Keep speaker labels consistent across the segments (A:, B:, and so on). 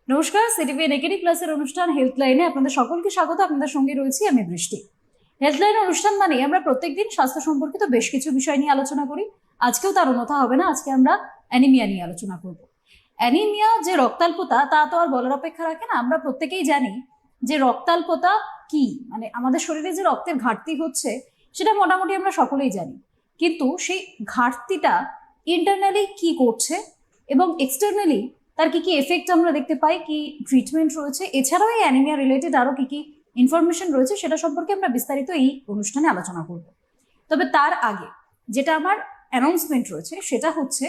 A: নমস্কার, CTV negative প্লাসের অনুষ্ঠান হেলথলাইনে আপনাদের সকলকে স্বাগত। আপনাদের সঙ্গে রয়েছি আমি বৃষ্টি। হেলথলাইন অনুষ্ঠান মানে আমরা প্রত্যেকদিন স্বাস্থ্য সম্পর্কিত বেশ কিছু বিষয় নিয়ে আলোচনা করি। আজকেও তার অন্যথা হবে না। আজকে আমরা অ্যানিমিয়া নিয়ে আলোচনা করব। অ্যানিমিয়া যে রক্তাল্পতা, তা তো আর বলার অপেক্ষা রাখে না। আমরা প্রত্যেকেই জানি যে রক্তাল্পতা কি, মানে আমাদের শরীরে যে রক্তের ঘাটতি হচ্ছে সেটা মোটামুটি আমরা সকলেই জানি। কিন্তু সেই ঘাটতিটা ইন্টারনালি কি করছে এবং এক্সটার্নালি তার কি কি এফেক্ট আমরা দেখতে পাই, কি ট্রিটমেন্ট রয়েছে, এছাড়াও এই অ্যানিমিয়া রিলেটেড আরো কি কি ইনফরমেশন রয়েছে সেটা সম্পর্কে আমরা বিস্তারিত এই অনুষ্ঠানে আলোচনা করব। তবে তার আগে যেটা আমার অ্যানাউন্সমেন্ট রয়েছে সেটা হচ্ছে,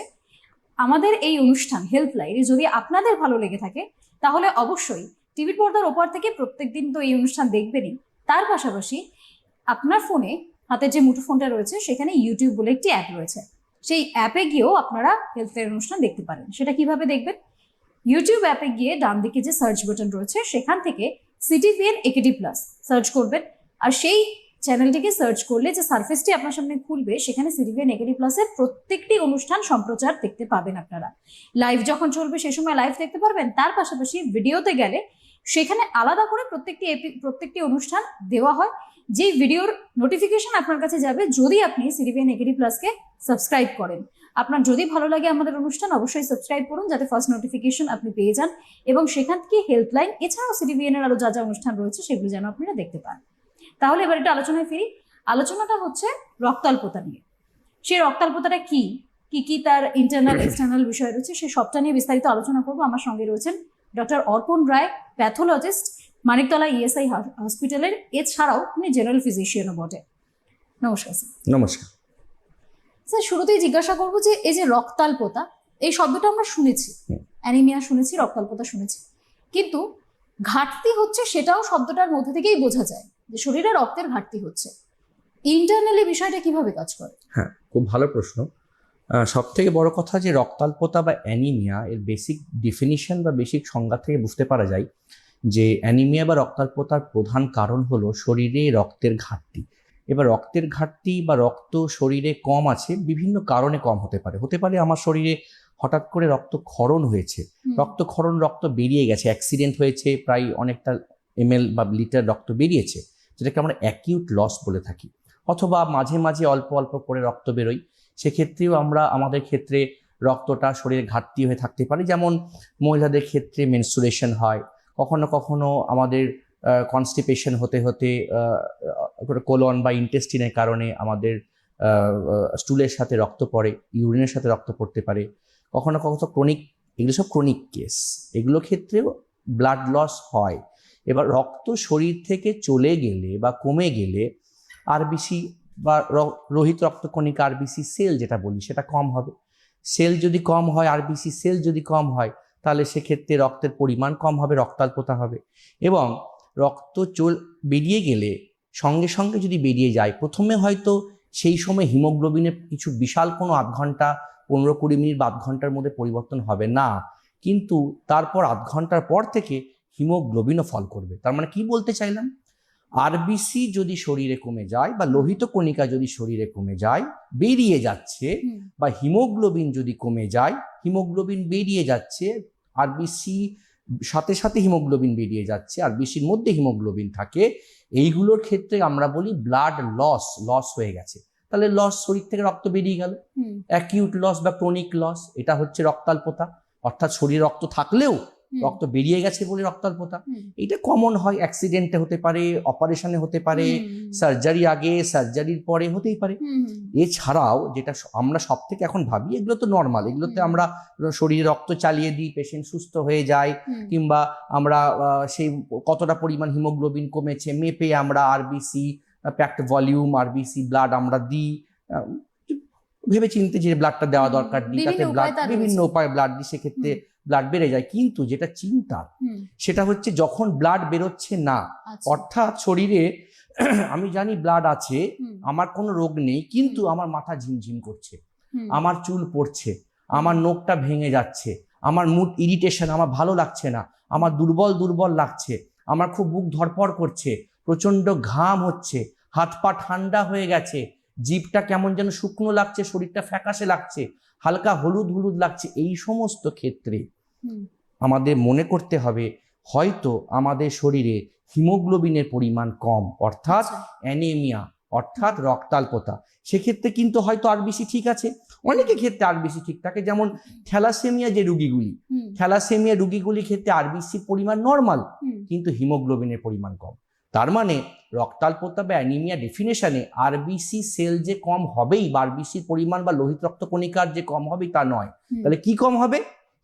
A: আমাদের এই অনুষ্ঠান হেল্পলাইনে যদি আপনাদের ভালো লেগে থাকে তাহলে অবশ্যই টিভির পর্দার ওপর থেকে প্রত্যেকদিন তো এই অনুষ্ঠান দেখবেনই, তার পাশাপাশি আপনার ফোনে, হাতের যে মুঠোফোনটা রয়েছে সেখানে ইউটিউব বলে একটি অ্যাপ রয়েছে, সেই অ্যাপে গিয়েও আপনারা হেলথলাইন অনুষ্ঠান দেখতে পারেন। সেটা কিভাবে দেখবেন? ইউটিউব অ্যাপে গিয়ে ডান দিকে যে সার্চ বাটন রয়েছে সেখান থেকে সিটিভিএন একেডি প্লাস সার্চ করবেন, আর সেই চ্যানেলটিকে সার্চ করলে যে সার্ফেসটি আপনার সামনে খুলবে সেখানে সিটিভিএন একেডি প্লাসের প্রত্যেকটি অনুষ্ঠান সম্প্রচার দেখতে পাবেন। আপনারা লাইভ যখন চলবে সে সময় লাইভ দেখতে পারবেন, তার পাশাপাশি ভিডিওতে গেলে সেখানে আলাদা করে প্রত্যেকটি অনুষ্ঠান দেওয়া হয়, যেই ভিডিওর নোটিফিকেশন আপনার কাছে যাবে যদি আপনি সিটিভিএন একেডি প্লাসকে সাবস্ক্রাইব করেন। আপনার যদি ভালো লাগে আমাদের অনুষ্ঠান, অবশ্যই সাবস্ক্রাইব করুন যাতে ফার্স্ট নোটিফিকেশন আপনি পেয়ে যান, এবং সেখান থেকে হেল্পলাইন এছাড়াও সিটিভিএন এর আরো যা যা অনুষ্ঠান রয়েছে সেগুলো যেন আপনারা দেখতে পান। তাহলে এবার একটু আলোচনায় ফিরি। আলোচনাটা হচ্ছে রক্তাল্পতা নিয়ে। সেই রক্তাল্পতাটা কি কি কি তার ইন্টারনাল এক্সটার্নাল বিষয় রয়েছে সে সবটা নিয়ে বিস্তারিত আলোচনা করবো। আমার সঙ্গে রয়েছেন ডক্টর অর্পণ রায়, প্যাথোলজিস্ট, মানিকতলা ইএসআই হসপিটালের, এছাড়াও উনি জেনারেল ফিজিশিয়ানও বটে। নমস্কার স্যার।
B: নমস্কার
A: স্যার, শুরুতেই জিজ্ঞাসা করবো যে এই যে রক্তাল্পতা, এই শব্দটা আমরা শুনেছি, অ্যানিমিয়া শুনেছি, রক্তাল্পতা শুনেছি, কিন্তু ঘাটতি হচ্ছে সেটাও শব্দটার মধ্যে থেকেই বোঝা যায় যে শরীরে রক্তের ঘাটতি হচ্ছে। ইন্টারনালি বিষয়টা কিভাবে কাজ করে?
B: হ্যাঁ, খুব ভালো প্রশ্ন। সব থেকে বড় কথা যে রক্তাল্পতা বা অ্যানিমিয়া এর বেসিক ডিফিনিশন বা বেসিক সংজ্ঞা থেকে বুঝতে পারা যায় যে অ্যানিমিয়া বা রক্তাল্পতার প্রধান কারণ হলো শরীরে রক্তের ঘাটতি। এবার রক্তের ঘাটতি বা রক্ত শরীরে কম আছে বিভিন্ন কারণে কম হতে পারে আমার শরীরে হঠাৎ করে রক্তক্ষরণ হয়েছে, রক্ত বেরিয়ে গেছে, অ্যাক্সিডেন্ট হয়েছে, প্রায় অনেকটা ml বা লিটার রক্ত বেরিয়েছে, যেটাকে আমরা অ্যাকিউট লস বলে থাকি। অথবা মাঝে মাঝে অল্প অল্প করে রক্ত বেরোয়, সেক্ষেত্রেও আমাদের ক্ষেত্রে রক্তটা শরীরে ঘাটতি হয়ে থাকতে পারে। যেমন মহিলাদের ক্ষেত্রে মেনস্ট্রুয়েশন হয়, কখনো কখনো আমাদের কনস্টিপেশন হতে হতে কোলন বা ইন্টেস্টিনের কারণে আমাদের স্টুলের সাথে রক্ত পড়ে, ইউরিনের সাথে রক্ত পড়তে পারে, কখনো কখনো ক্রনিক, এগুলো সব ক্রনিক কেস, এগুলো ক্ষেত্রেও ব্লাড লস হয়। এবার রক্ত শরীর থেকে চলে গেলে বা কমে গেলে আরবিসি বা রোহিত রক্তকণিকা আরবিসি সেল যেটা বলি সেটা কম হবে। সেল যদি কম হয়, আরবিসি সেল যদি কম হয়, তাহলে সেক্ষেত্রে রক্তের পরিমাণ কম হবে, রক্তাল্পতা হবে। এবং রক্ত বেরিয়ে গেলে সঙ্গে সঙ্গে যদি বেরিয়ে যায়, প্রথমে হয়তো সেই সময় হিমোগ্লোবিনের কিছু বিশাল কোনো আধ ঘন্টা 15-20 মিনিট বা আধ ঘন্টার মধ্যে পরিবর্তন হবে না, কিন্তু তারপর আধ ঘন্টার পর থেকে হিমোগ্লোবিনও ফল করবে। তার মানে কি বলতে চাইলাম, আরবিসি যদি শরীরে কমে যায় বা লোহিত কণিকা যদি শরীরে কমে যায়, বেরিয়ে যাচ্ছে, বা হিমোগ্লোবিন যদি কমে যায়, হিমোগ্লোবিন বেরিয়ে যাচ্ছে, আরবিসি সাথে সাথে হিমোগ্লোবিন বেরিয়ে যাচ্ছে, আরবিসির মধ্যে হিমোগ্লোবিন থাকে, এইগুলোর ক্ষেত্রে আমরা বলি ব্লাড লস হয়ে গেছে। তাহলে লস, শরীর থেকে রক্ত বেরিয়ে গেল, অ্যাকিউট লস বা ক্রনিক লস, এটা হচ্ছে রক্তাল্পতা। অর্থাৎ শরীরে রক্ত থাকলেও রক্ত বেরিয়ে গেছে বলে রক্তাল্পতা। এটা কমন হয়, অ্যাক্সিডেন্টে হতে পারে, অপারেশনে হতে পারে, সার্জারি আগে, সার্জারির পরে হতেই পারে। এছাড়াও যেটা আমরা সব থেকে এখন ভাবি, এগুলো তো নর্মাল, এগুলোতে আমরা শরীরে রক্ত চালিয়ে দিই, পেশেন্ট সুস্থ হয়ে যায়, কিংবা আমরা সেই কতটা পরিমাণ হিমোগ্লোবিন কমেছে মেপে আমরা RBC packed volume, RBC blood আমরা দিই, ভেবে চিনতে যে ব্লাডটা দেওয়া দরকার দিই, তাতে ব্লাড বিভিন্ন উপায়ে ব্লাড দিই, সেক্ষেত্রে ব্লাড বেড়ে যায়। কিন্তু যেটা চিন্তার সেটা হচ্ছে যখন ব্লাড বেরোচ্ছে না, অর্থাৎ শরীরে আমি জানি ব্লাড আছে, আমার কোনো রোগ নেই, কিন্তু আমার মাথা ঝিমঝিম করছে, আমার চুল পড়ছে, আমার নখটা ভেঙে যাচ্ছে, আমার মুড ইরিটেশন, আমার ভালো লাগছে না, আমার দুর্বল লাগছে, আমার খুব বুক ধড়ফড় করছে, প্রচন্ড ঘাম হচ্ছে, হাত পা ঠান্ডা হয়ে গেছে, জিভটা কেমন যেন শুকনো লাগছে, শরীরটা ফ্যাকাশে লাগছে, হালকা হলুদ লাগছে, এই সমস্ত ক্ষেত্রে আমাদের মনে করতে হবে হয়তো আমাদের শরীরে হিমোগ্লোবিনের পরিমাণ কম, অর্থাৎ
A: আচ্ছা।
B: অ্যানিমিয়া, অর্থাৎ রক্তাল্পতা। সেক্ষেত্রে কিন্তু হয়তো আরবিসি ঠিক আছে, অনেকের ক্ষেত্রে আরবিসি ঠিক থাকে, যেমন থ্যালাসেমিয়া যে রুগীগুলি,
A: হুম,
B: থ্যালাসেমিয়া রুগীগুলির ক্ষেত্রে আরবিসির পরিমাণ নর্মাল,
A: হুম,
B: কিন্তু হিমোগ্লোবিনের পরিমাণ কম। তার মানে রক্তাল্পতা বা অ্যানিমিয়া ডেফিনেশনে আরবিসি সেল যে কম হবেই বা আরবিসির পরিমাণ বা লোহিত রক্তকণিকার যে কম হবেই তা নয়।
A: হুম।
B: তাহলে কি কম হবে?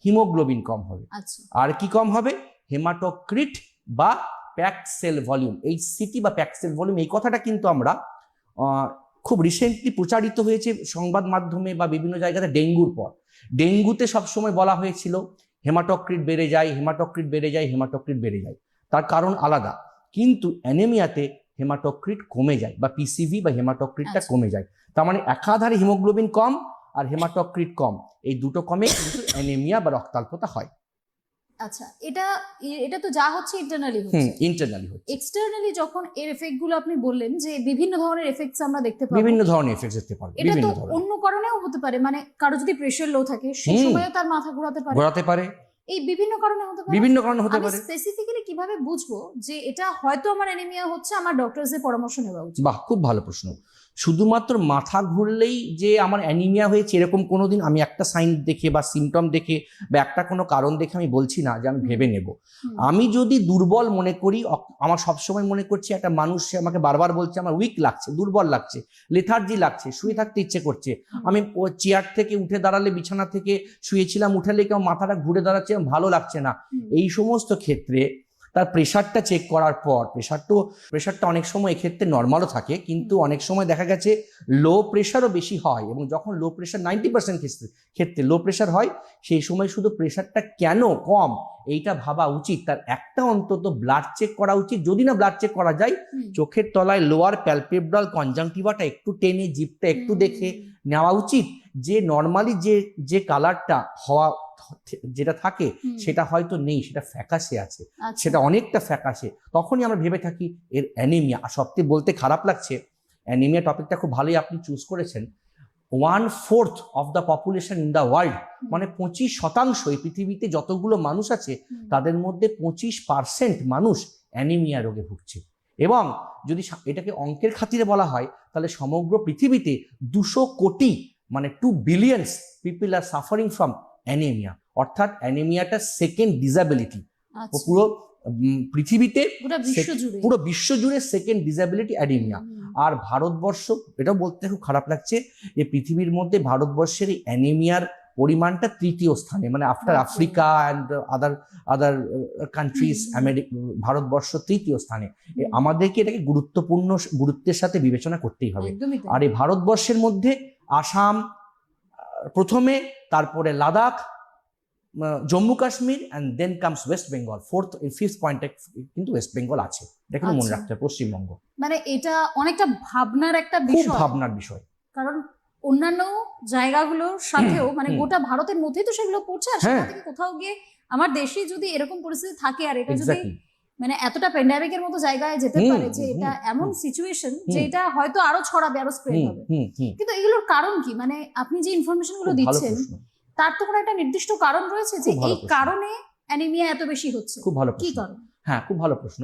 B: হিমোগ্লোবিন কম হবে।
A: আচ্ছা।
B: আর কি কম হবে? হেমাটোক্রিট বা প্যাকড সেল ভলিউম, এইচসিটি বা প্যাকড সেল ভলিউম। এই কথাটা কিন্তু আমরা খুব রিসেন্টলি প্রচারিত হয়েছে সংবাদ মাধ্যমে বা বিভিন্ন জায়গাতে ডেঙ্গুর পর। ডেঙ্গুতে সবসময় বলা হয়েছিল হেমাটোক্রিট বেড়ে যায়, হেমাটোক্রিট বেড়ে যায়, হেমাটোক্রিট বেড়ে যায়, তার কারণ আলাদা। কিন্তু অ্যানিমিয়াতে হেমাটোক্রিট কমে যায় বা পিসিভি বা হেমাটোক্রিটটা
A: আচ্ছা।
B: কমে যায়। তার মানে একাধারে হিমোগ্লোবিন কম আর হেমাটোক্রিট কম, এই দুটো কমে কিন্তু অ্যানিমিয়া বা রক্তাল্পতা হয়।
A: আচ্ছা, এটা এটা তো যা হচ্ছে ইন্টারনালি হচ্ছে।
B: ইন্টারনালি হচ্ছে।
A: এক্সটার্নালি যখন এর এফেক্ট গুলো আপনি বললেন যে বিভিন্ন ধরনের এফেক্টস আমরা দেখতে পাবো,
B: বিভিন্ন ধরনের এফেক্ট দেখতে পারবে,
A: এটা তো
B: বিভিন্ন ধরনের।
A: অন্য কারণেও হতে পারে, মানে কারো যদি প্রেশার লো থাকে সেই সময়ও তার মাথা ঘোরাতে পারে,
B: ঘোরাতে পারে,
A: এই বিভিন্ন কারণে হতে পারে।
B: বিভিন্ন কারণে হতে
A: আমি
B: পারে।
A: স্পেসিফিক্যালি কিভাবে বুঝবো যে এটা হয়তো আমার অ্যানিমিয়া হচ্ছে, আমার ডক্টরসের পরামর্শ নেওয়া উচিত?
B: বাহ, খুব ভালো প্রশ্ন। শুধুমাত্র মাথা ঘুরলেই যে আমার অ্যানিমিয়া হয়েছে এরকম কোনোদিন আমি একটা সাইন দেখে বা সিমটম দেখে বা একটা কোনো কারণ দেখে আমি বলছি না যে আমি ভেবে নেব। আমি যদি দুর্বল মনে করি, আমার সবসময় মনে করছি একটা মানুষ সে আমাকে বারবার বলছে আমার উইক লাগছে, দুর্বল লাগছে, লেথার্জি লাগছে, শুয়ে থাকতে ইচ্ছে করছে, আমি চেয়ার থেকে উঠে দাঁড়ালে, বিছানা থেকে শুয়েছিলাম উঠালে কেউ মাথাটা ঘুরে দাঁড়াচ্ছে, ভালো লাগছে না, এই সমস্ত ক্ষেত্রে তার প্রেশারটা চেক করার পর, প্রেশারটা অনেক সময় এক্ষেত্রে নর্মালও থাকে, কিন্তু অনেক সময় দেখা গেছে লো প্রেশারও বেশি হয়। এবং যখন লো প্রেশার 90% ক্ষেত্রে লো প্রেশার হয়, সেই সময় শুধু প্রেশারটা কেন কম এইটা ভাবা উচিত। তার একটা অন্তত ব্লাড চেক করা উচিত। যদি না ব্লাড চেক করা যায়, চোখের তলায় লোয়ার প্যালপেব্রাল কনজাংটিভাটা একটু টেনে, জিভটা একটু দেখে নেওয়া উচিত যে নর্মালি যে কালারটা হওয়া যেটা থাকে সেটা হয়তো নেই, সেটা ফ্যাকাশে আছে, সেটা অনেকটা ফ্যাকাশে। তখনই আমরা ভেবে থাকি এর অ্যানিমিয়া। আর সবচেয়ে বলতে খারাপ লাগছে, অ্যানিমিয়া টপিকটা খুব ভালোই আপনি চুজ করেছেন। 1/4 of the population in the world, মানে 25% এই পৃথিবীতে যতগুলো মানুষ আছে তাদের মধ্যে 25% মানুষ অ্যানিমিয়া রোগে ভুগছে। এবং যদি এটাকে অঙ্কের খাতিরে বলা হয়, তাহলে সমগ্র পৃথিবীতে 200 কোটি, মানে 2 billion people are suffering from anaemia. অর্থাৎ অ্যানিমিয়াটা সেকেন্ড ডিসাবিলিটি পুরো পৃথিবীতে, পুরো বিশ্ব জুড়ে সেকেন্ড ডিসাবিলিটি অ্যানিমিয়া। আর ভারতবর্ষ, এটাও বলতে খুব খারাপ লাগছে যে পৃথিবীর মধ্যে ভারতবর্ষের এই অ্যানিমিয়ার পরিমাণটা 3য় স্থানে, মানে after Africa and other countries, Bharatvarsha 3য় স্থানে। আমাদেরকে এটাকে গুরুত্বের সাথে বিবেচনা করতেই হবে। আর এই ভারতবর্ষের মধ্যে আসাম প্রথমে, তারপরে Ladakh, Jammu Kashmir, and then comes West Bengal. 5th পয়েন্টে কিন্তু ওয়েস্ট বেঙ্গল আছে, এটা কিন্তু মনে রাখতে হবে, পশ্চিমবঙ্গ।
A: মানে এটা অনেকটা ভাবনার একটা বিষয়,
B: খুব ভাবনার বিষয়,
A: কারণ অন্যান্য জায়গাগুলোর সাথেও, মানে গোটা ভারতের মধ্যেই তো সেগুলো পড়ছে। আর সেখান থেকে কোথাও গিয়ে আমার দেশে যদি এরকম পরিস্থিতি থাকে, আর এটা যদি মানে এতটা প্যান্ডামিকের মতো জায়গায় যেতে পারে, যে এটা এমন সিচুয়েশন যে এটা হয়তো আরো ছড়াবে, আরো স্প্রেড হবে, কিন্তু এগুলোর কারণ কি? মানে আপনি যে ইনফরমেশন গুলো দিচ্ছেন তার তো কোনো একটা নির্দিষ্ট কারণ রয়েছে যে এই কারণে অ্যানিমিয়া এত বেশি হচ্ছে?
B: খুব ভালো
A: কি
B: প্রশ্ন।
A: কারণ?
B: হ্যাঁ, খুব ভালো প্রশ্ন।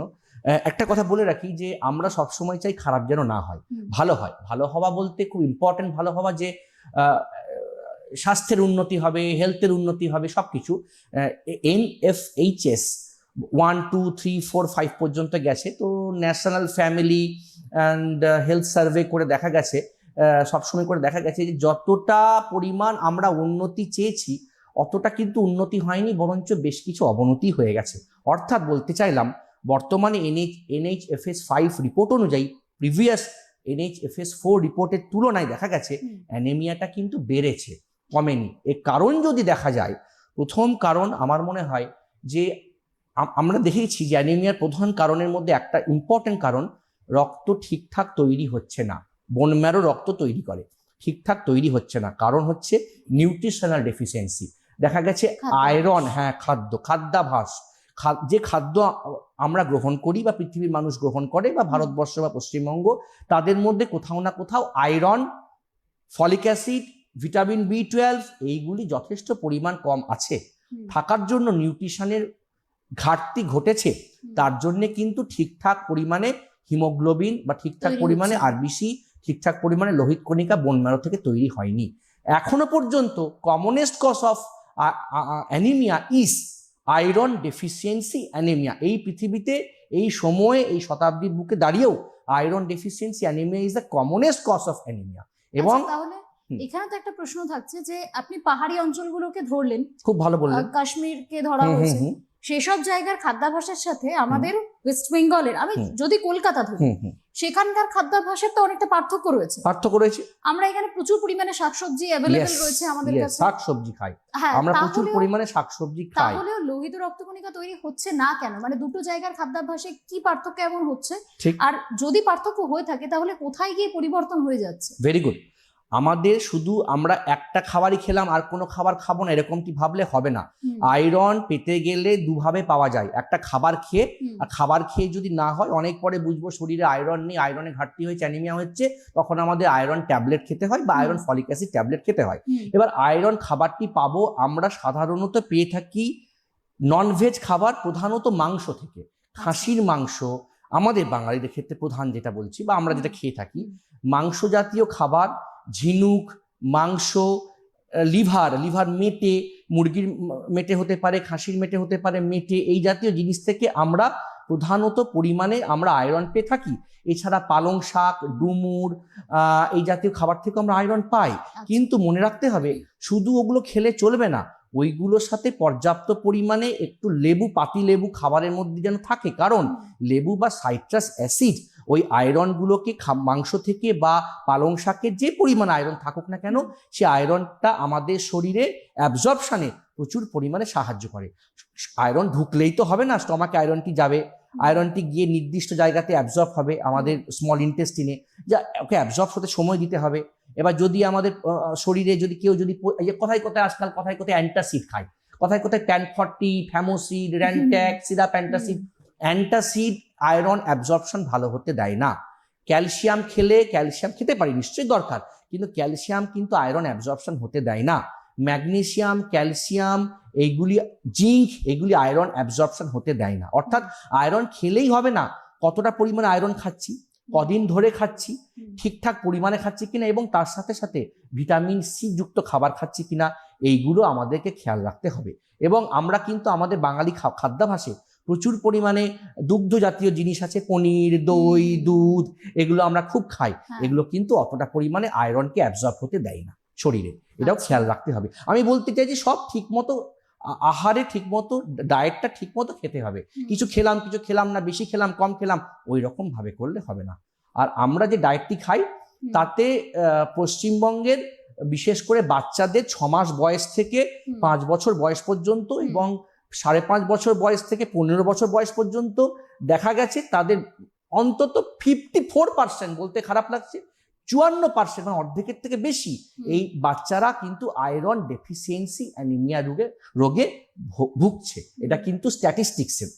B: একটা কথা বলে রাখি যে আমরা সবসময় চাই খারাপ যেন না হয়, ভালো হয়। ভালো হওয়া বলতে খুব ইম্পর্টেন্ট ভালো হওয়া, যে স্বাস্থ্যের উন্নতি হবে, হেলথের উন্নতি হবে, সবকিছু। NFHS 1, 2, 3, 4, 5 পর্যন্ত গেছে। তো national family and health survey করে দেখা গেছে, সবসময় করে দেখা গেছে যে যতটা পরিমাণ আমরা উন্নতি চেয়েছি অতটা কিন্তু উন্নতি হয়নি, বরঞ্চ বেশ কিছু অবনতি হয়ে গেছে। অর্থাৎ বলতে চাইলাম, বর্তমানে NHFS 5 রিপোর্ট অনুযায়ী প্রিভিয়াস NHFS 4 রিপোর্টের তুলনায় দেখা গেছে অ্যানিমিয়াটা কিন্তু বেড়েছে, কমেনি। এর কারণ যদি দেখা যায়, প্রথম কারণ আমার মনে হয় যে আমরা দেখেছি যে অ্যানিমিয়ার প্রধান কারণের মধ্যে একটা ইম্পর্টেন্ট কারণ, রক্ত ঠিকঠাক তৈরি হচ্ছে না। বোন ম্যারো রক্ত তৈরি করে, ঠিকঠাক তৈরি হচ্ছে না, কারণ হচ্ছে নিউট্রিশনাল ডেফিসিয়েন্সি। দেখা গেছে আয়রন, খাদ্যাভাস, যে খাদ্য আমরা গ্রহণ করি বা পৃথিবীর মানুষ গ্রহণ করে বা ভারতবর্ষ বা পশ্চিমবঙ্গ, তাদের মধ্যে কোথাও না কোথাও iron, folic acid, vitamin B12 এইগুলি যথেষ্ট পরিমাণ কম আছে। থাকার জন্য নিউট্রিশনের ঘাটতি ঘটেছে, তার জন্য কিন্তু ঠিকঠাক পরিমাণে হিমোগ্লোবিন বা ঠিকঠাক
A: তৈরি
B: পরিমাণে
A: হচ্ছে না।
B: আরবিসি, ঠিকঠাক পরিমাণে লোহিত কণিকা বোন ম্যারো থেকে তৈরি হয়নি। এখনো পর্যন্ত commonest cause of anaemia is iron deficiency anaemia. এই পৃথিবীতে এই সময়ে এই শতাব্দীর বুকে দাঁড়িয়েও iron deficiency anaemia is the commonest cause of anaemia. এবং
A: তাহলে এখানে তো একটা প্রশ্ন থাকছে যে আপনি পাহাড়ি অঞ্চলগুলোকে ধরলেন,
B: খুব ভালো বললেন,
A: কাশ্মীরকে ধরা হয়েছে, সেসব জায়গার খাদ্যাভ্যাসের সাথে আমাদের ওয়েস্ট বেঙ্গলের, আমি যদি কলকাতা ধরি, সেখানকার খাদ্যাভ্যাসের তো অনেকটা পার্থক্য রয়েছে। আমরা এখানে প্রচুর পরিমাণে শাকসবজি অ্যাভেলেবেল রয়েছে আমাদের কাছে,
B: শাকসবজি খাই,
A: হ্যাঁ,
B: আমরা প্রচুর পরিমাণে শাকসবজি খাই,
A: তাহলেও লোহিত রক্তকণিকা তৈরি হচ্ছে না কেন? মানে দুটো জায়গার খাদ্যাভ্যাসে কি পার্থক্য এমন হচ্ছে? আর যদি পার্থক্য হয়ে থাকে তাহলে কোথায় গিয়ে পরিবর্তন হয়ে যাচ্ছে?
B: Very good. আমাদের শুধু আমরা একটা খাবারই খেলাম আর কোনো খাবার খাবো না এরকমটি ভাবলে হবে না। আয়রন পেতে গেলে দুভাবে পাওয়া যায়, একটা খাবার খেয়ে, আর খাবার খেয়ে যদি না হয় অনেক পরে বুঝবো শরীরে আয়রন নেই, আয়রনের ঘাটতি হয়েছে, অ্যানিমিয়া হচ্ছে, তখন আমাদের আয়রন ট্যাবলেট খেতে হয় বা আয়রন ফলিক অ্যাসিড ট্যাবলেট খেতে হয়। এবার আয়রন খাবারটি পাবো আমরা সাধারণত পেয়ে থাকি ননভেজ খাবার, প্রধানত মাংস থেকে। খাসির মাংস আমাদের বাঙালিদের ক্ষেত্রে প্রধান যেটা বলছি বা আমরা যেটা খেয়ে থাকি, মাংস জাতীয় খাবার, ঝিনুক, মাংস, লিভার মেটে, মুরগির মেটে হতে পারে, খাসির মেটে হতে পারে, মেটে, এই জাতীয় জিনিস থেকে আমরা প্রধানত পরিমাণে আমরা আয়রন পেয়ে থাকি। এছাড়া পালং শাক, ডুমুর, এই জাতীয় খাবার থেকে আমরা আয়রন পাই। কিন্তু মনে রাখতে হবে শুধু ওগুলো খেলে চলবে না, ওইগুলোর সাথে পর্যাপ্ত পরিমাণে একটু লেবু, পাতি লেবু খাবারের মধ্যে যেন থাকে, কারণ লেবু বা সাইট্রাস অ্যাসিড ওই আয়রনগুলোকে মাংস থেকে বা পালং শাকের যে পরিমাণ আয়রন থাকুক না কেন, সে আয়রনটা আমাদের শরীরে অ্যাবজর্পশনে প্রচুর পরিমাণে সাহায্য করে। আয়রন ঢুকলেই তো হবে না, স্টমাকে আয়রনটি যাবে, আয়রনটি গিয়ে নির্দিষ্ট জায়গাতে অ্যাবজর্ব হবে আমাদের স্মল ইন্টেস্টিনে, যা ওকে অ্যাবজর্ব হতে সময় দিতে হবে। এবার যদি আমাদের শরীরে যদি কেউ যদি কোথায় কোথায় আজকাল কোথায় কোথায় অ্যান্টাসিড খায়, কোথায় কোথায় প্যান40, famocid, Rantac, syrup antacid, antacid iron absorption ভালো হতে দেয় না। ক্যালসিয়াম খেলে, ক্যালসিয়াম খেতে পারি নিশ্চয়ই দরকার, কিন্তু ক্যালসিয়াম কিন্তু আয়রন অ্যাবজর্পশন হতে দেয় না। ম্যাগনেসিয়াম, ক্যালসিয়াম, এইগুলি, জিঙ্ক, এগুলি আয়রন অ্যাবজর্পশন হতে দেয় না। অর্থাৎ আয়রন খেলেই হবে না, কতটা পরিমাণে আয়রন খাচ্ছি, কদিন ধরে খাচ্ছি, ঠিকঠাক পরিমাণে খাচ্ছি কিনা, এবং তার সাথে সাথে ভিটামিন সি যুক্ত খাবার খাচ্ছি কিনা, এইগুলো আমাদেরকে খেয়াল রাখতে হবে। এবং আমরা কিন্তু আমাদের বাঙালি খাদ্যাভ্যাসে প্রচুর পরিমাণে দুগ্ধ জাতীয় জিনিস আছে, পনির, দই, দুধ, এগুলো আমরা খুব খাই, এগুলো কিন্তু অতটা পরিমাণে আয়রনকে অ্যাবজর্ব হতে দেয় না শরীরে, এটাও খেয়াল রাখতে হবে। আমি বলতে চাই যে সব ঠিক মতো আহারে, ঠিক মতো ডায়েটটা ঠিক মতো খেতে হবে। কিছু খেলাম না, বেশি খেলাম, কম খেলাম, ওই রকম ভাবে করলে হবে না। আর আমরা যে ডায়েটটি খাই তাতে পশ্চিমবঙ্গের বিশেষ করে বাচ্চাদের 6 মাস বয়স থেকে 5 বছর বয়স পর্যন্ত এবং 5.5 বছর বয়স থেকে 15 বছর বয়স পর্যন্ত দেখা গেছে তাদের অন্তত 54%, বলতে খারাপ লাগছে, 54%, মানে অর্ধেকের থেকে বেশি, এই বাচ্চারা কিন্তু আয়রন ডেফিসিয়েন্সি অ্যানিমিয়া রোগে ভুগছে। এটা কিন্তু স্ট্যাটিস্টিক্সের।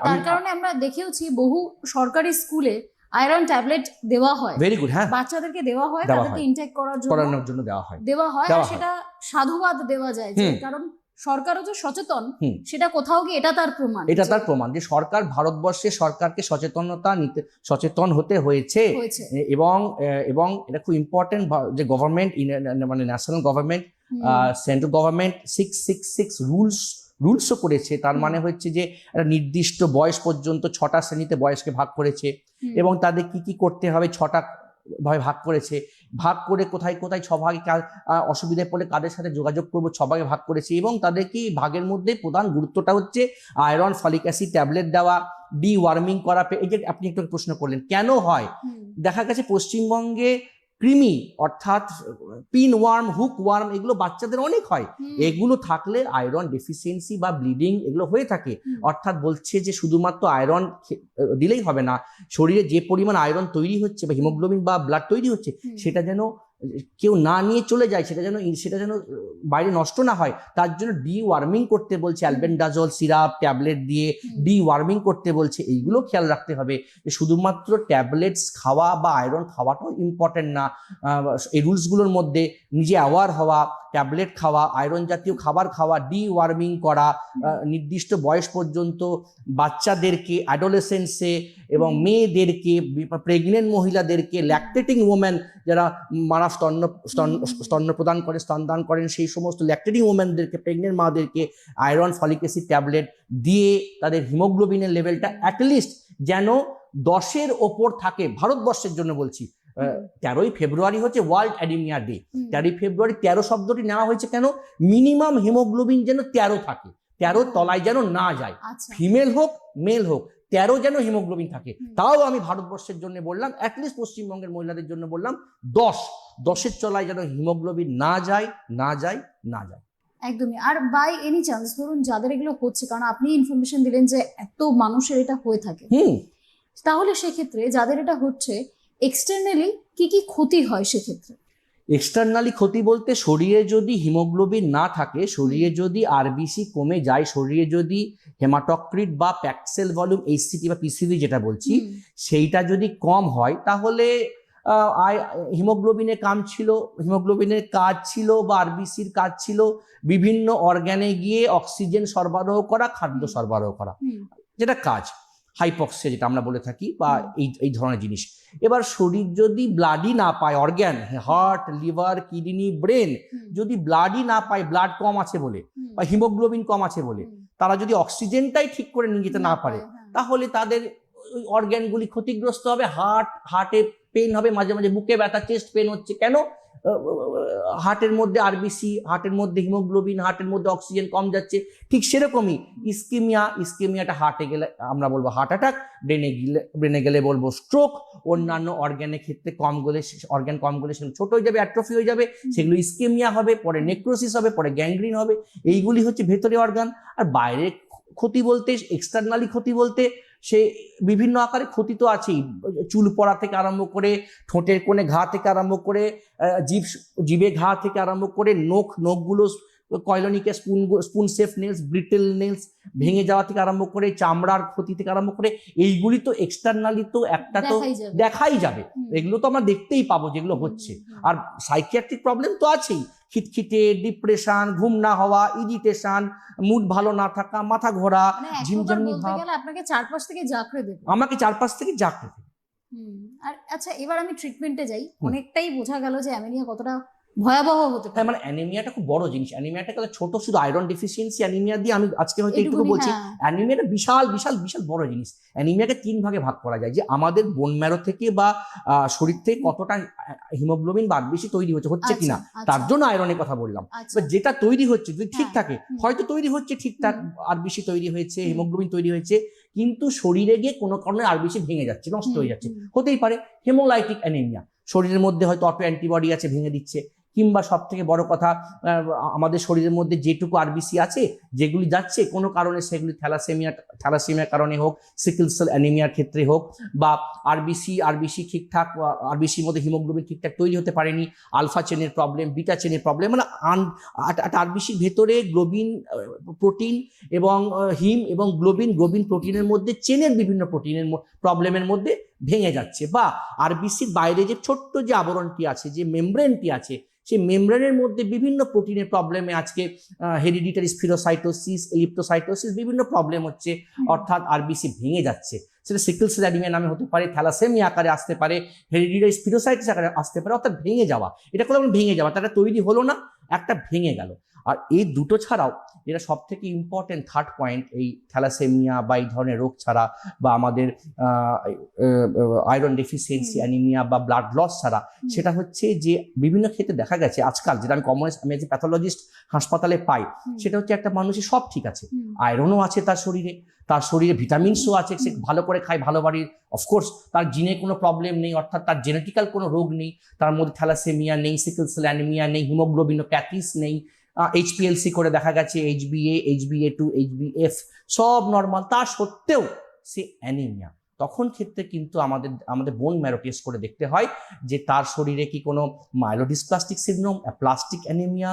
A: তার কারণে আমরা দেখেওছি বহু সরকারি স্কুলে আয়রন ট্যাবলেট দেওয়া হয়।
B: Very good. হ্যাঁ,
A: বাচ্চাদেরকে দেওয়া হয়, তাদেরকে ইনটেক করানোর জন্য দেওয়া হয়। আর সেটা সাধুবাদ দেওয়া যায়, কারণ সরকারও যে সচেতন, সেটা কোথাও গিয়ে এটা তার প্রমাণ
B: যে সরকার, ভারতবর্ষের সরকারকে সচেতন হতে হয়েছে। এবং এটা খুব ইম্পর্টেন্ট যে গভর্নমেন্ট, মানে ন্যাশনাল গভর্নমেন্ট, সেন্ট্রাল গভর্নমেন্ট 666 রুলসও করেছে। তার মানে হচ্ছে যে একটা নির্দিষ্ট বয়স পর্যন্ত 6টা শ্রেণীতে বয়সকে ভাগ করেছে, এবং তাদের কি কি করতে হবে 6টা ভাবে ভাগ করেছে। ভাগ করে কোথায় কোথায় 6 ভাগে অসুবিধায় পড়লে কাদের সাথে যোগাযোগ করবো 6 ভাগে ভাগ করেছে। এবং তাদেরকে ভাগের মধ্যে প্রধান গুরুত্বটা হচ্ছে আয়রন ফলিক অ্যাসিড ট্যাবলেট দেওয়া, ডিওয়ার্মিং করা। এই যে আপনি একটু প্রশ্ন করলেন কেন হয়, দেখা গেছে পশ্চিমবঙ্গে কৃমি অর্থাৎ পিন ওয়ার্ম, হুক ওয়ার্ম, এগুলো বাচ্চাদের অনেক হয়। এগুলো থাকলে আয়রন ডেফিসিয়েন্সি বা ব্লিডিং এগুলো হয়ে থাকে। অর্থাৎ বলছে যে শুধুমাত্র আয়রন দিলেই হবে না, শরীরে যে পরিমাণ আয়রন তৈরি হচ্ছে বা হিমোগ্লোবিন বা ব্লাড তৈরি হচ্ছে, সেটা যেন কেউ না নিয়ে চলে যায়, সেটা যেন বাইরে নষ্ট না হয়, তার জন্য ডিওয়ার্মিং করতে বলছে। অ্যালবেন্ডাজল সিরাপ ট্যাবলেট দিয়ে ডিওয়ার্মিং করতে বলছে। এইগুলো খেয়াল রাখতে হবে যে শুধুমাত্র ট্যাবলেটস খাওয়া বা আয়রন খাওয়াটাও ইম্পর্টেন্ট না। এই রুলসগুলোর মধ্যে নিজে অ্যাওয়ার হওয়া, ট্যাবলেট খাওয়া, আয়রন জাতীয় খাবার খাওয়া, ডিওয়ার্মিং করা, নির্দিষ্ট বয়স পর্যন্ত বাচ্চাদেরকে, অ্যাডোলেসেন্সে এবং মেয়েদেরকে, প্রেগনেন্ট মহিলাদেরকে, ল্যাকটেটিং ওমেন যারা মারা স্তন্য প্রদান করে, স্তনদান করেন, সেই সমস্ত ল্যাকটেটিং ওমেনদেরকে, প্রেগনেন্ট মাদেরকে আয়রন ফলিক অ্যাসিড ট্যাবলেট দিয়ে তাদের হিমোগ্লোবিনের লেভেলটা অ্যাটলিস্ট যেন 10-এর ওপর থাকে। ভারতবর্ষের জন্য বলছি, 13ই ফেব্রুয়ারি হচ্ছে ওয়ার্ল্ড অ্যানিমিয়া ডে। 13ই ফেব্রুয়ারি 13 শব্দটি নেওয়া হয়েছে কেন? মিনিমাম হিমোগ্লোবিন যেন 13 থাকে, 13 তলায় যেন না যায়, ফিমেল হোক মেল হোক, 13 যেন হিমোগ্লোবিন থাকে। তাও আমি ভারতবর্ষের জন্য বললাম, অ্যাটলিস্ট পশ্চিমবঙ্গের মহিলাদের জন্য বললাম 10-এর তলায় যেন হিমোগ্লোবিন না যায়, না যায়, না যায়।
A: একদমই। আর বাই এনি চান্স ধরুন যাদের এগুলো হচ্ছে, কারণ আপনি ইনফরমেশন দিলেন যে এত মানুষের এটা হয়ে থাকে, তাহলে সেক্ষেত্রে যাদের এটা হচ্ছে এক্সটার্নালি কি কি ক্ষতি হয় সেক্ষেত্রে?
B: এক্সটার্নালি ক্ষতি বলতে, শরীরে যদি হিমোগ্লোবিন না থাকে, শরীরে যদি আরবিসি কমে যায়, শরীরে যদি হেমাটোক্রিট বা প্যাকড সেল ভলিউম, এইচসিটি বা পিসিভি যেটা বলছি, সেইটা যদি কম হয়, তাহলে হিমোগ্লোবিনের কাজ ছিল বা আরবিসির কাজ ছিল বিভিন্ন অর্গানে গিয়ে অক্সিজেন সরবরাহ করা, খাদ্য সরবরাহ করা, যেটা কাজ হাইপক্সিয়া যেটা আমরা বলে থাকি, বা এই ধরনের জিনিস। এবার শরীর যদি ব্লাডই না পায়, organ, heart, liver, kidney, brain যদি ব্লাডই না পায়, ব্লাড কম আছে বলে বা হিমোগ্লোবিন কম আছে বলে, তারা যদি অক্সিজেনটাই ঠিক করে নিয়ে যেতে না পারে, তাহলে তাদের ওই অর্গানগুলি ক্ষতিগ্রস্ত হবে। হার্টে পেন হবে, মাঝে মাঝে বুকে ব্যথা, চেস্ট পেন হচ্ছে। কেন? হার্টের মধ্যে আরবিসি, হার্টের মধ্যে হিমোগ্লোবিন, হার্টের মধ্যে অক্সিজেন কম যাচ্ছে। ঠিক সেরকমই ইস্কেমিয়াটা হার্টে গেলে আমরা বলবো হার্ট অ্যাটাক, ব্রেনে গেলে বলবো স্ট্রোক, অন্যান্য অর্গানের ক্ষেত্রে অর্গান কম গেলে সেগুলো ছোট হয়ে যাবে, অ্যাট্রফি হয়ে যাবে, সেগুলো ইস্কেমিয়া হবে, পরে নেক্রোসিস হবে, পরে গ্যাংগ্রিন হবে। এইগুলি হচ্ছে ভেতরে অর্গান। আর বাইরে ক্ষতি বলতে, এক্সটার্নালি ক্ষতি বলতে, সে বিভিন্ন আকারে ক্ষতি তো আছেই, চুল পড়া থেকে আরম্ভ করে, ঠোঁটের কোণে ঘা থেকে আরম্ভ করে, জিভে ঘা থেকে আরম্ভ করে, নখগুলো কয়লোনিকে স্পুন সেফ নেলস, ব্রিটেল নেলস ভেঙে যাওয়া থেকে আরম্ভ করে, চামড়ার ক্ষতি থেকে আরম্ভ করে, এইগুলি তো এক্সটার্নালি তো একটা তো দেখাই যাবে, এগুলো তো আমরা দেখতেই পাবো যেগুলো হচ্ছে। আর সাইকিয়াট্রিক প্রবলেম তো আছেই, খিটখিটে, ডিপ্রেশন, ঘুম না হওয়া, ইরিটেশন, মুড ভালো না থাকা, মাথা ঘোরা, ঝিমঝিমি ভাব,
A: আপনাকে চারপাশ থেকে জাঁকড়ে দেবে,
B: আমাকে চারপাশ থেকে জাঁকড়ে দেবে।
A: আর আচ্ছা, এবার আমি ট্রিটমেন্টে যাই। অনেকটাই বোঝা গেল যে অ্যানিমিয়া কতটা ভয়াবহ হতে পারে।
B: মানে অ্যানিমিয়াটা খুব বড় জিনিস। অ্যানিমিয়াটা ছোট শুধু আয়রন ডেফিসিয়েন্সি অ্যানিমিয়া দিয়ে আমি আজকে হয়তো একটু বলছি, অ্যানিমিয়াটা বিশাল বিশাল বিশাল বড় জিনিস। অ্যানিমিয়াকে 3 ভাগে ভাগ করা যায়, যে আমাদের বোন ম্যারো থেকে বা শরীর থেকে কতটা হিমোগ্লোবিন বা বেশি তৈরি হচ্ছে কিনা, তার জন্য আয়রনের কথা বললাম। যেটা তৈরি হচ্ছে যদি ঠিক থাকে, হয়তো তৈরি হচ্ছে ঠিকঠাক, আরবিসি তৈরি হয়েছে, হিমোগ্লোবিন তৈরি হয়েছে, কিন্তু শরীরে গিয়ে কোনো কারণে আরবিসি ভেঙে যাচ্ছে, নষ্ট হয়ে যাচ্ছে, হতেই পারে হেমোলাইটিক অ্যানিমিয়া। শরীরের মধ্যে হয়তো অটো অ্যান্টিবডি আছে, ভেঙে দিচ্ছে। কিংবা সব থেকে বড় কথা, আমাদের শরীরের মধ্যে যেটুকু আরবিসি আছে, যেগুলি যাচ্ছে কোনো কারণে, সেগুলি থ্যালাসেমিয়ার কারণে হোক, সিকেল সেল অ্যানিমিয়ার ক্ষেত্রে হোক, বা আরবিসি ঠিকঠাক, আরবিসির মধ্যে হিমোগ্লোবিন ঠিকঠাক তৈরি হতে পারেনি, আলফা চেনের প্রবলেম, বিটা চেনের প্রবলেম, মানে আরবিসির ভেতরে গ্লোবিন প্রোটিন এবং হিম এবং গ্লোবিন প্রোটিনের মধ্যে চেনের বিভিন্ন প্রোটিনের প্রবলেমের মধ্যে ভেঙে যাচ্ছে, বা আরবিসির বাইরে যে ছোট্ট যে আবরণটি আছে, যে মেমব্রেনটি আছে, সেই মেমব্রেনের মধ্যে বিভিন্ন প্রোটিনের প্রবলেমে আজকে হেরিডিটারি স্পিরোসাইটোসিস, এলিপ্টোসাইটোসিস, বিভিন্ন প্রবলেম হচ্ছে, অর্থাৎ আরবিসি ভেঙে যাচ্ছে। সেটা সিকেল সেল অ্যানিমিয়া নামে হতে পারে, থ্যালাসেমিয়া আকারে আসতে পারে, হেরিডিটারি স্পিরোসাইটিস আকারে আসতে পারে, অর্থাৎ ভেঙে যাওয়া। এটা কোনো ভেঙে যাওয়া, তাটা তৈরি হলো না, একটা ভেঙে গেল। আর এই দুটো ছাড়াও যেটা সব থেকে ইম্পর্টেন্ট থার্ড পয়েন্ট, এই থ্যালাসেমিয়া বা এই ধরনের রোগ ছাড়া, বা আমাদের আয়রন ডেফিসিয়েন্সি অ্যানিমিয়া বা ব্লাড লস ছাড়া, সেটা হচ্ছে যে বিভিন্ন ক্ষেত্রে দেখা গেছে আজকাল, যেটা আমি যে প্যাথোলজিস্ট হাসপাতালে পাই, সেটা হচ্ছে একটা মানুষের সব ঠিক আছে, আয়রনও আছে তার শরীরে ভিটামিনসও আছে, সে ভালো করে খায়, ভালো বাড়ির, অফকোর্স তার জিনে কোনো প্রবলেম নেই, অর্থাৎ তার জেনেটিক্যাল কোনো রোগ নেই, তার মধ্যে থ্যালাসেমিয়া নেই, সিকেল সেল অ্যানিমিয়া নেই, হিমোগ্লোবিনোপ্যাথিস নেই, HPLC করে দেখা গেছে HbA, HbA2, HbF সব নর্মাল, তা সত্ত্বেও সে অ্যানিমিয়া। তখন ক্ষেত্রে কিন্তু আমাদের বোন ম্যারো টেস্ট করে দেখতে হয় যে তার শরীরে কি কোনো মাইলোডিসপ্লাস্টিক সিনড্রোম, প্লাস্টিক অ্যানিমিয়া,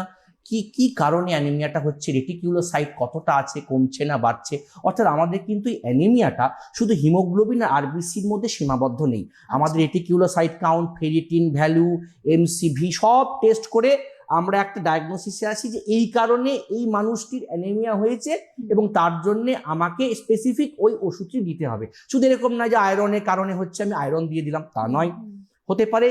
B: কি কারণে অ্যানিমিয়াটা হচ্ছে, রেটিকিউলোসাইট কতটা আছে, কমছে না বাড়ছে। অর্থাৎ আমাদের কিন্তু অ্যানিমিয়াটা শুধু হিমোগ্লোবিন আর আরবিসির মধ্যে সীমাবদ্ধ নেই, আমাদের reticulocyte count, ferritin value, MCV সব টেস্ট করে আমরা একটা ডায়াগনোসিসে আসি যে এই কারণে এই মানুষটির অ্যানিমিয়া হয়েছে এবং তার জন্য আমাকে স্পেসিফিক ওই ওষুধটি দিতে হবে। শুধু এরকম না যে আয়রনের কারণে হচ্ছে আমি আয়রন দিয়ে দিলাম, তা নয়। হতে পারে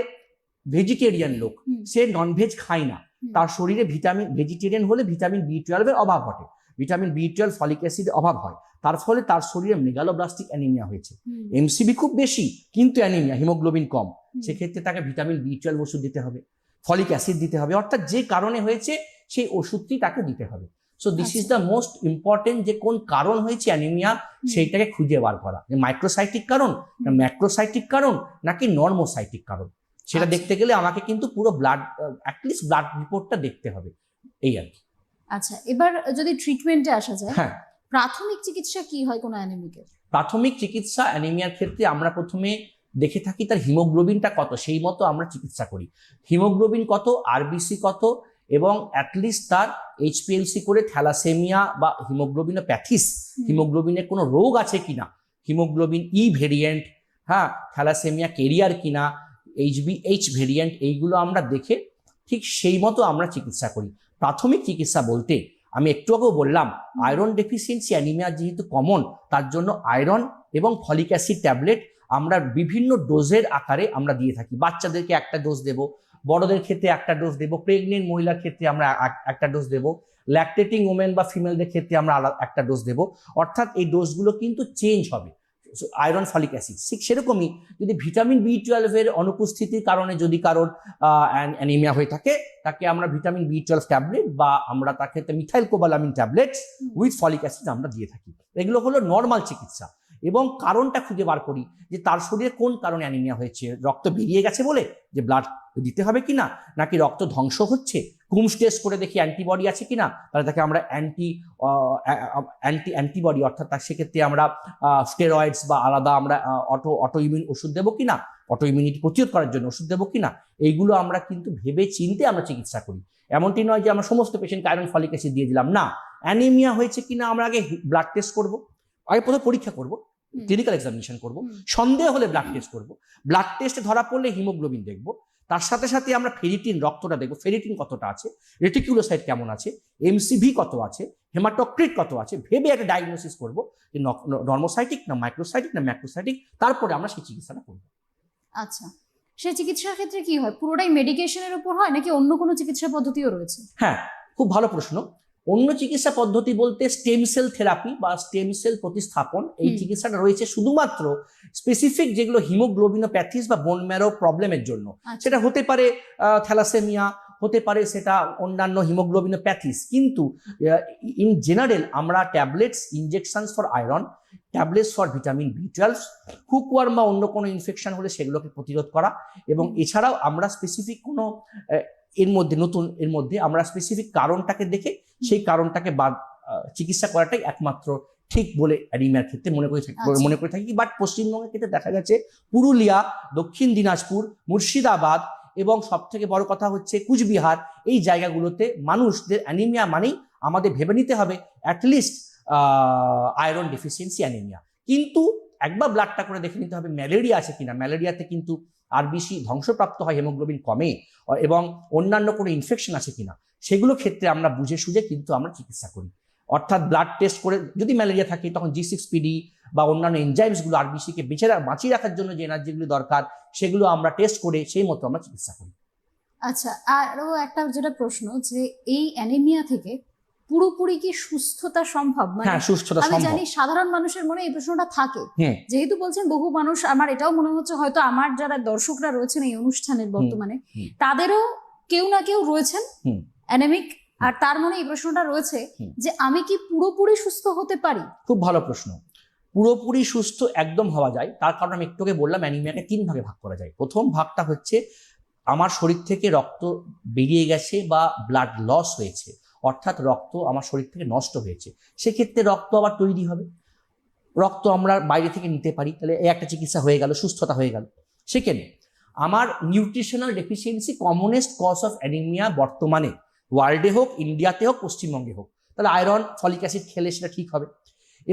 B: ভেজিটেরিয়ান লোক, সে ননভেজ খায় না, তার শরীরে ভিটামিন, ভেজিটেরিয়ান হলে ভিটামিন B12 এর অভাব ঘটে, ভিটামিন B12 ফলিক অ্যাসিডের অভাব হয়, তার ফলে তার শরীরে মেগালোব্লাস্টিক অ্যানিমিয়া হয়েছে। এমসিবি খুব বেশি কিন্তু অ্যানিমিয়া, হিমোগ্লোবিন কম, সেক্ষেত্রে তাকে ভিটামিন B12 ওষুধ দিতে হবে, ফলিক অ্যাসিড দিতে হবে, অর্থাৎ যে কারণে হয়েছে সেই ওষুধটি তাকে দিতে হবে। So this is the most important, যে কোন কারণ হয়েছে অ্যানিমিয়া সেইটাকে খুঁজে বার করা, যে মাইক্রোসাইটিক কারণ না ম্যাক্রোসাইটিক কারণ নাকি নর্মোসাইটিক কারণ, সেটা দেখতে গেলে আমাকে কিন্তু পুরো ব্লাড, অ্যাটলিস্ট ব্লাড রিপোর্টটা দেখতে হবে, এই আর কি।
A: আচ্ছা, এবার যদি ট্রিটমেন্টে আসা যায়,
B: হ্যাঁ,
A: প্রাথমিক চিকিৎসা কি হয় কোনো অ্যানিমিকের?
B: প্রাথমিক চিকিৎসা অ্যানিমিয়ার ক্ষেত্রে আমরা প্রথমে দেখে থাকি তার হিমোগ্লোবিনটা কত, সেই মতো আমরা চিকিৎসা করি। হিমোগ্লোবিন কত, আরবিসি কত, এবং অ্যাটলিস্ট তার HPLC করে থ্যালাসেমিয়া বা হিমোগ্লোবিনোপ্যাথিস, হিমোগ্লোবিনের কোনো রোগ আছে কিনা, হিমোগ্লোবিন ভেরিয়েন্ট, হ্যাঁ, থ্যালাসেমিয়া কেরিয়ার কিনা, HbH ভেরিয়েন্ট, এইগুলো আমরা দেখে ঠিক সেই মতো আমরা চিকিৎসা করি। প্রাথমিক চিকিৎসা বলতে আমি একটু আগেও বললাম, আয়রন ডেফিসিয়েন্সি অ্যানিমিয়া যেহেতু কমন, তার জন্য আয়রন এবং ফলিক অ্যাসিড ট্যাবলেট আমরা বিভিন্ন ডোজের আকারে আমরা দিয়ে থাকি। বাচ্চাদেরকে একটা ডোজ দেব, বড়দের ক্ষেত্রে একটা ডোজ দেব, প্রেগনেন্ট মহিলার ক্ষেত্রে আমরা একটা ডোজ দেব, ল্যাকটেটিং ওমেন বা ফিমেলদের ক্ষেত্রে আমরা একটা ডোজ দেব। অর্থাৎ এই ডোজগুলো কিন্তু চেঞ্জ হবে। আয়রন, ফলিক অ্যাসিড ঠিক সেরকমই, যদি ভিটামিন B12 এর অনুপস্থিতির কারণে যদি কারোর অ্যানিমিয়া হয়ে থাকে, তাকে আমরা ভিটামিন B12 ট্যাবলেট বা আমরা তাকে methyl cobalamin tablets with folic acid আমরা দিয়ে থাকি। এগুলো হলো নর্মাল চিকিৎসা, এবং কারণটা খুঁজে বার করি যে তার শরীরে কোন কারণে অ্যানিমিয়া হয়েছে, রক্ত বেরিয়ে গেছে বলে যে ব্লাড দিতে হবে কিনা, নাকি রক্ত ধ্বংস হচ্ছে, কুমস টেস্ট করে দেখি অ্যান্টিবডি আছে কিনা, তাহলে তাকে আমরা অ্যান্টিবডি অর্থাৎ তার সেক্ষেত্রে আমরা স্টেরয়েডস বা আলাদা আমরা অটো ইমিউন ওষুধ দেবো কিনা, অটো ইমিউনিটি প্রতিরোধ করার জন্য ওষুধ দেবো কিনা, এইগুলো আমরা কিন্তু ভেবে চিন্তে আমরা চিকিৎসা করি। এমনটি নয় যে আমরা সমস্ত পেশেন্টকে আয়রন ফলিক অ্যাসিড দিয়ে দিলাম, না, অ্যানিমিয়া হয়েছে কিনা আমরা আগে ব্লাড টেস্ট করবো, আগে প্রথমে পরীক্ষা করবো, ক্লিনিক্যাল এক্সামিনেশন করবো, সন্দেহ হলে ব্লাড টেস্ট করবো, ব্লাড টেস্টে ধরা পড়লে হিমোগ্লোবিন দেখবো, তার সাথে সাথে আমরা ফেরিটিন, রক্তটা দেখবো, ফেরিটিন কতটা আছে, রেটিকুলোসাইট কেমন আছে, এমসিভি কত আছে, হেমাটোক্রিট কত আছে, ভেবে একটা ডায়াগনোসিস করবো যে নর্মোসাইটিক না মাইক্রোসাইটিক না ম্যাক্রোসাইটিক, তারপরে আমরা সেই চিকিৎসাটা করবো।
A: আচ্ছা, সেই চিকিৎসার ক্ষেত্রে কি হয়, পুরোটাই মেডিকেশনের উপর হয় নাকি অন্য কোনো চিকিৎসা পদ্ধতিও রয়েছে?
B: হ্যাঁ, খুব ভালো প্রশ্ন। অন্য চিকিৎসা পদ্ধতি বলতে স্টেম সেল থেরাপি বা স্টেম সেল প্রতিস্থাপন, এই চিকিৎসাটা রয়েছে শুধুমাত্র স্পেসিফিক যেগুলো হিমোগ্লোবিনোপ্যাথিস বা বোন ম্যারো প্রবলেমের জন্য। সেটা হতে পারে থ্যালাসেমিয়া, হতে পারে সেটা অন্যান্য হিমোগ্লোবিনোপ্যাথিস, কিন্তু ইন জেনারেল আমরা tablets, injections for iron, tablets for vitamin B12, hookworm বা অন্য কোনো ইনফেকশন হলে সেগুলোকে প্রতিরোধ করা, এবং এছাড়াও আমরা স্পেসিফিক কোনো এর মধ্যে আমরা স্পেসিফিক কারণটাকে দেখে সেই কারণটাকে চিকিৎসা করাটাই একমাত্র ঠিক বলে অ্যানিমিয়ার ক্ষেত্রে মনে করে থাকি। বাট পশ্চিমবঙ্গের ক্ষেত্রে দেখা গেছে পুরুলিয়া, দক্ষিণ দিনাজপুর, মুর্শিদাবাদ এবং সব থেকে বড় কথা হচ্ছে কুচবিহার, এই জায়গাগুলোতে মানুষদের অ্যানিমিয়া মানেই আমাদের ভেবে নিতে হবে অ্যাটলিস্ট আয়রন ডেফিসিয়েন্সি অ্যানিমিয়া। কিন্তু একবার ব্লাডটা করে দেখে নিতে হবে ম্যালেরিয়া আছে কিনা, ম্যালেরিয়াতে কিন্তু আরবিসি ধ্বংসপ্রাপ্ত হয়, হিমোগ্লোবিন কমে, এবং অন্যান্য কোনো ইনফেকশন আছে কিনা, সেগুলো ক্ষেত্রে আমরা বুঝে সুঝে কিন্তু আমরা চিকিৎসা করি। অর্থাৎ ব্লাড টেস্ট করে যদি ম্যালেরিয়া থাকে তখন G6PD বা অন্যান্য এনজাইমসগুলো আরবিসিকে বাঁচিয়ে রাখার জন্য যে এনার্জিগুলো দরকার সেগুলো আমরা টেস্ট করে সেই মতো আমরা চিকিৎসা করি।
A: আচ্ছা, আরো একটা যেটা প্রশ্ন, যে এই অ্যানিমিয়া থেকে পুরোপুরি কি সুস্থতা সম্ভব?
B: হ্যাঁ, সুস্থতা
A: আমি
B: সম্ভব।
A: জানি সাধারণ মানুষের মনে এই প্রশ্নটা থাকে, যেহেতু বলছেন বহু মানুষ, আমার এটাও মনে হচ্ছে হয়তো আমার যারা দর্শকরা রয়েছেন এই অনুষ্ঠানের বর্তমানে, তাদেরও কেউ না কেউ রয়েছেন অ্যানিমিক, আর তার মনে এই প্রশ্নটা রয়েছে যে আমি কি পুরোপুরি সুস্থ হতে পারি?
B: খুব ভালো প্রশ্ন। পুরোপুরি সুস্থ একদম হওয়া যায়, তার কারণ আমি একটু আগে বললাম অ্যানিমিয়াকে 3 ভাগে ভাগ করা যায়। প্রথম ভাগটা হচ্ছে আমার শরীর থেকে রক্ত বেরিয়ে গেছে বা ব্লাড লস হয়েছে, অর্থাৎ রক্ত আমার শরীর থেকে নষ্ট হয়েছে, সেক্ষেত্রে রক্ত আবার তৈরি হবে, রক্ত আমরা বাইরে থেকে নিতে পারি, তাহলে এই একটা চিকিৎসা হয়ে গেল, সুস্থতা হয়ে গেল। সেকেন্ড, আমার nutritional deficiency commonest cause of anaemia বর্তমানে ওয়ার্ল্ডে হোক, ইন্ডিয়াতে হোক, পশ্চিমবঙ্গে হোক, তাহলে আয়রন ফলিক অ্যাসিড খেলে সেটা ঠিক হবে,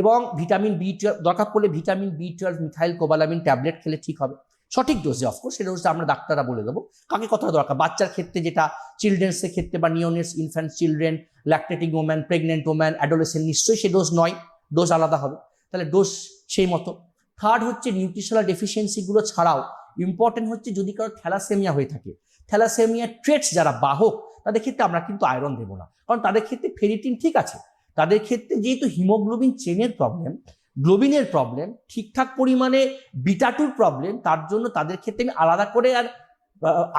B: এবং ভিটামিন B12 দরকার পড়লে vitamin B12 methyl cobalamin tablet খেলে ঠিক হবে। সঠিক ডোজে, অফকোর্স সেই ডোজটা আমরা ডাক্তাররা বলে দেবো কাকে কতটা দরকার। বাচ্চার ক্ষেত্রে যেটা, চিলড্রেন্সের ক্ষেত্রে বা neonates, infant children, lactating woman, pregnant woman, adolescent, নিশ্চয়ই সে ডোজ নয়, ডোজ আলাদা হবে। তাহলে ডোজ সেই মতো। থার্ড হচ্ছে নিউট্রিশনাল ডেফিসিয়েন্সিগুলো ছাড়াও ইম্পর্টেন্ট হচ্ছে যদি কারো থ্যালাসেমিয়া হয়ে থাকে, থ্যালাসেমিয়া ট্রেটস যারা বাহক তাদের ক্ষেত্রে আমরা কিন্তু আয়রন দেবো না, কারণ তাদের ক্ষেত্রে ফেরিটিন ঠিক আছে। তাদের ক্ষেত্রে যেহেতু হিমোগ্লোবিন চেনের প্রবলেম, গ্লোবিনের প্রবলেম, ঠিকঠাক পরিমাণে বিটা2 প্রবলেম, তার জন্য তাদের ক্ষেত্রে আমি আলাদা করে আর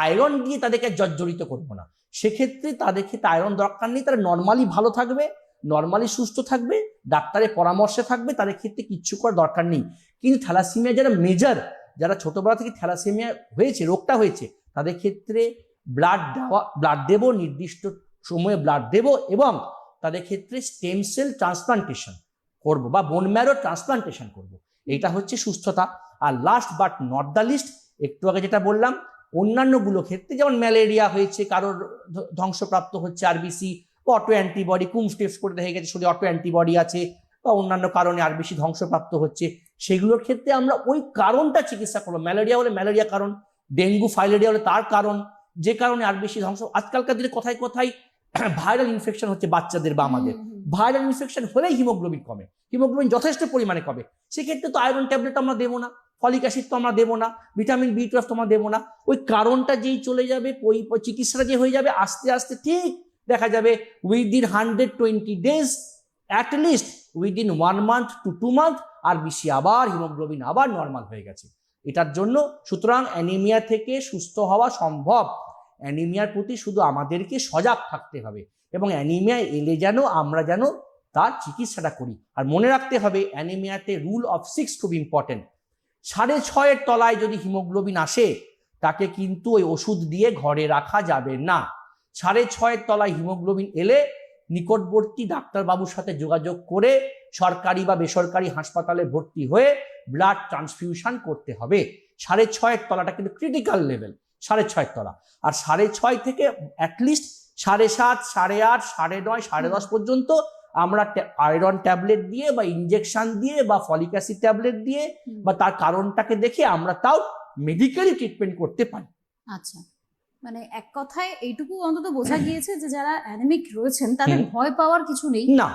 B: আয়রন দিয়ে তাদেরকে জর্জরিত করবো না। সেক্ষেত্রে তাদের ক্ষেত্রে আয়রন দরকার নেই, তারা নর্মালি ভালো থাকবে, নর্মালি সুস্থ থাকবে, ডাক্তারের পরামর্শে থাকবে, তাদের ক্ষেত্রে কিচ্ছু করার দরকার নেই। কিন্তু থ্যালাসেমিয়া যারা মেজর, যারা ছোটবেলা থেকে থ্যালাসেমিয়া হয়েছে, রোগটা হয়েছে, তাদের ক্ষেত্রে ব্লাড দেবো, নির্দিষ্ট সময়ে ব্লাড দেবো, এবং তাদের ক্ষেত্রে স্টেম সেল ট্রান্সপ্লান্টেশন করবো বা বোন ম্যারো ট্রান্সপ্লান্টেশন করবো। এইটা হচ্ছে সুস্থতা। আর last but not the least, একটু আগে যেটা বললাম, অন্যান্যগুলো ক্ষেত্রে যেমন ম্যালেরিয়া হয়েছে, কারোর ধ্বংসপ্রাপ্ত হচ্ছে RBC, auto antibody, Coombs test করে দেখা গেছে শুধু অটো অ্যান্টিবডি আছে, বা অন্যান্য কারণে আরবিসি ধ্বংসপ্রাপ্ত হচ্ছে, সেগুলোর ক্ষেত্রে আমরা ওই কারণটা চিকিৎসা করবো। ম্যালেরিয়া হলে ম্যালেরিয়া কারণ, ডেঙ্গু ফাইলেরিয়া হলে তার কারণ, যে কারণে আরবিসি ধ্বংস। আজকালকার দিনে কোথায় কোথায় ভাইরাল ইনফেকশন হচ্ছে বাচ্চাদের বা আমাদের, ভাইরাল ইনফেকশন হলেই হিমোগ্লোবিন কমে, হিমোগ্লোবিন যথেষ্ট পরিমাণে কমে। সেক্ষেত্রে তো আয়রন ট্যাবলেট আমরা দেবো না, ফলিক অ্যাসিড তো আমরা দেবো না, ভিটামিন B12 তো আমরা দেবো না। ওই কারণটা যেই চলে যাবে, ওই চিকিৎসাটা যে হয়ে যাবে, আস্তে আস্তে ঠিক দেখা যাবে within 120 days, at least within 1 month to 2 month RBC আবার, হিমোগ্লোবিন আবার নর্মাল হয়ে গেছে। এটার জন্য সুতরাং অ্যানিমিয়া থেকে সুস্থ হওয়া সম্ভব। অ্যানিমিয়ার প্রতি শুধু আমাদেরকে সজাগ থাকতে হবে, এবং অ্যানিমিয়া এলে যেন আমরা যেন তার চিকিৎসাটা করি। আর মনে রাখতে হবে অ্যানিমিয়াতে রুল অফ 6 খুব ইম্পর্টেন্ট। 6.5-এর তলায় যদি হিমোগ্লোবিন আসে, তাকে কিন্তু ওই ওষুধ দিয়ে ঘরে রাখা যাবে না। 6.5-এর তলায় হিমোগ্লোবিন এলে নিকটবর্তী ডাক্তারবাবুর সাথে যোগাযোগ করে সরকারি বা বেসরকারি হাসপাতালে ভর্তি হয়ে ব্লাড ট্রান্সফিউশন করতে হবে। 6.5-এর তলাটা কিন্তু ক্রিটিক্যাল লেভেল, 6.5-এর তলা। আর 6.5 থেকে অ্যাটলিস্ট 7.5, 8.5, 9.5, 10.5 পর্যন্ত আমরা আয়রন ট্যাবলেট দিয়ে বা ইনজেকশন দিয়ে বা ফলিক অ্যাসিড ট্যাবলেট দিয়ে বা তার কারণটাকে দেখে আমরা তাও মেডিকেলি ট্রিটমেন্ট করতে পারি।
A: আচ্ছা, মানে এক কথায় এইটুকু অন্তত বোঝা গিয়েছে যে যারা অ্যানিমিক রয়েছেন তাদের ভয় পাওয়ার কিছু নেই
B: না।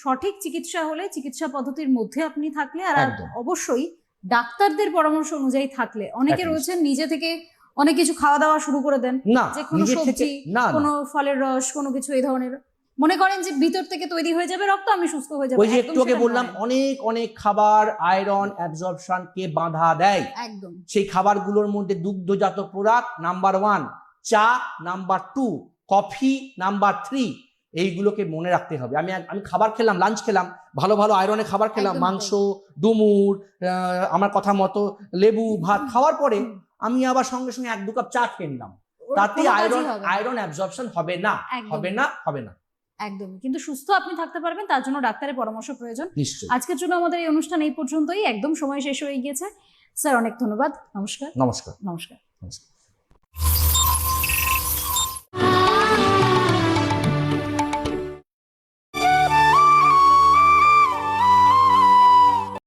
A: সঠিক চিকিৎসা হলে, চিকিৎসা পদ্ধতির মধ্যে আপনি থাকলে, আর
B: একদম।
A: অবশ্যই ডাক্তারদের পরামর্শ অনুযায়ী থাকলে। অনেকে রয়েছেন নিজে থেকে অনেক কিছু খাওয়া দাওয়া শুরু করে দেন,
B: না,
A: যে কোনো সবজি, কোনো ফলের রস, কোনো কিছু এই ধরনের, মনে করেন যে ভিতর থেকে তৈরি হয়ে যাবে রক্ত, আমি সুস্থ হয়ে যাবো।
B: ওই যে একটু আগে বললাম, অনেক অনেক খাবার আয়রন অ্যাবজর্পশন কে বাধা দেয়।
A: একদম।
B: সেই খাবারগুলোর মধ্যে দুগ্ধজাত প্রোডাক্ট নাম্বার 1, চা নাম্বার 2, কফি নাম্বার 3, এইগুলোকে মনে রাখতে হবে। আমি খাবার খেলাম, লাঞ্চ খেলাম, ভালো ভালো আয়রনের খাবার খেলাম, মাংস, ডুমুর, আমার কথা মতো লেবু, ভাত খাওয়ার পরে আমি আবার সঙ্গে সঙ্গে 1-2 কাপ চা খেয়ে নিলাম, তাতে আয়রন অ্যাবজর্পশন হবে না, হবে না, হবে না।
A: একদমই। কিন্তু সুস্থ আপনি থাকতে পারবেন, তার জন্য ডাক্তারের পরামর্শ প্রয়োজন।
B: নিশ্চয়ই।
A: আজকের জন্য আমাদের এই অনুষ্ঠান এই পর্যন্তই, একদম সময় শেষ হয়ে গিয়েছে। স্যার অনেক ধন্যবাদ। নমস্কার।
B: নমস্কার।
A: নমস্কার।
B: নমস্কার।